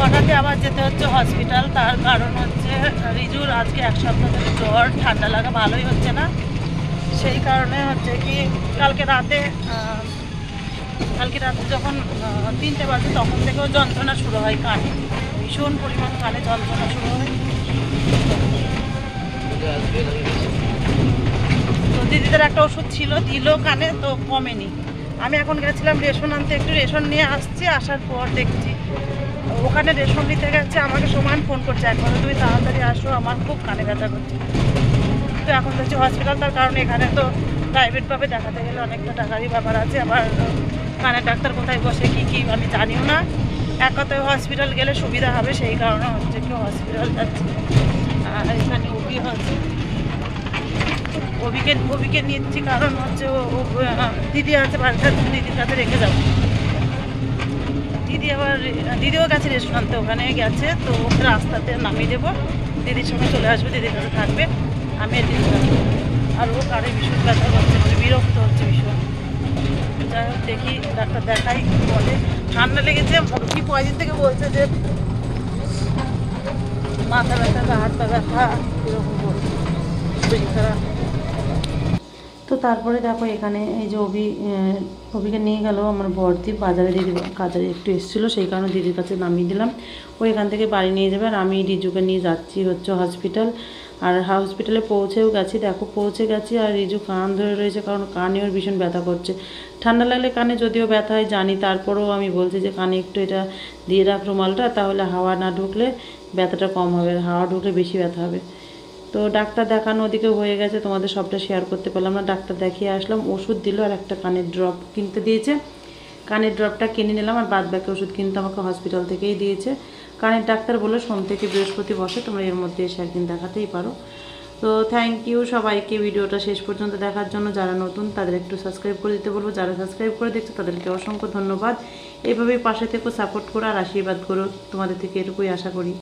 হঠাৎ আবার যেতে হচ্ছে হসপিটাল। তার কারণ হচ্ছে রিজুর আজকে 1 সপ্তাহ ধরে জ্বর, ঠান্ডা লাগা ভালোই হচ্ছে না। সেই কারণে হচ্ছে কি কালকে রাতে যখন 3টে বাজে তখন থেকেও যন্ত্রণা শুরু হয় কানে, ভীষণ পরিমাণ কানে যন্ত্রণা শুরু হয়। তো দিদিদের একটা ওষুধ ছিল, দিল কানে, তো কমেনি। আমি এখন গেছিলাম রেশন আনতে, একটু রেশন নিয়ে আসছি। আসার পর দেখছি ওখানে রেশন নিতে গেছে, আমাকে সমান ফোন করছে, একবার তুমি তাড়াতাড়ি আসো, আমার খুব কানে ব্যথা করছে। তো এখন যাচ্ছি হসপিটাল, তার কারণ এখানে তো প্রাইভেটভাবে দেখাতে গেলে অনেকটা টাকারই ব্যাপার আছে। আবার কানের ডাক্তার কোথায় বসে কী আমি জানিও না। এক কথায় হসপিটাল গেলে সুবিধা হবে, সেই কারণে হচ্ছে কি হসপিটাল যাচ্ছি। আর এখানে ওবি হচ্ছে, ওবিকে নিচ্ছি, কারণ হচ্ছে ও দিদি আছে বাড়িতে, দিদির কাছে রেখে যাবো। দিদিও গেছে রেশন আনতে, ওখানে গেছে, তো ওকে রাস্তাতে নামিয়ে দেবো, দিদির সঙ্গে চলে আসবে, দিদির কাছে থাকবে, আমি দিদি থাকবো। আর ও কারে ভীষণ ব্যথা করছে, মানে বিরক্ত হচ্ছে ভীষণ। যাই হোক দেখি, ডাক্তার দেখাই বলে। ঠান্ডা লেগেছে, কি কয়দিন থেকে বলছে যে মাথা ব্যথা, হাত পা ব্যথা এরকম বলছে, শরীর খারাপ। তো তারপরে দেখো এখানে এই যে অভিকে নিয়ে গেল আমার বড়দি বাজারে, দিদি কাজে একটু এসেছিলো, সেই কারণে দিদির কাছে নামিয়ে দিলাম। ও এখান থেকে বাড়ি নিয়ে যাবে, আর আমি রিজুকে নিয়ে যাচ্ছি হচ্ছে হসপিটাল। আর হসপিটালে পৌঁছেও গেছি, দেখো পৌঁছে গেছি। আর রিজু কান ধরে রয়েছে, কারণ কানে ওর ভীষণ ব্যথা করছে। ঠান্ডা লাগলে কানে যদিও ব্যথা হয় জানি, তারপরেও আমি বলছি যে কানে একটু এটা দিয়ে রাখ রুমালটা, তাহলে হাওয়া না ঢুকলে ব্যথাটা কম হবে, হাওয়া ঢুকলে বেশি ব্যথা হবে। তো ডাক্তার দেখানো ওদিকে হয়ে গেছে, তোমাদের সবটা শেয়ার করতে পারলাম না। ডাক্তার দেখিয়ে আসলাম, ওষুধ দিল, আর একটা কানের ড্রপ কিনতে দিয়েছে। কানের ড্রপটা কিনে নিলাম, আর বাদ বাকি ওষুধ কিন্তু আমাকে হসপিটাল থেকেই দিয়েছে। কানের ডাক্তার বলে সোম থেকে বৃহস্পতি বসে, তোমরা এর মধ্যে এসে একদিন দেখাতেই পারো। তো থ্যাংক ইউ সবাইকে ভিডিওটা শেষ পর্যন্ত দেখার জন্য। যারা নতুন তাদের একটু সাবস্ক্রাইব করে দিতে বলবো, যারা সাবস্ক্রাইব করে দেখছো তাদেরকে অসংখ্য ধন্যবাদ। এইভাবেই পাশে থেকেও সাপোর্ট করো আর আশীর্বাদ করো, তোমাদের থেকে এটুকুই আশা করি।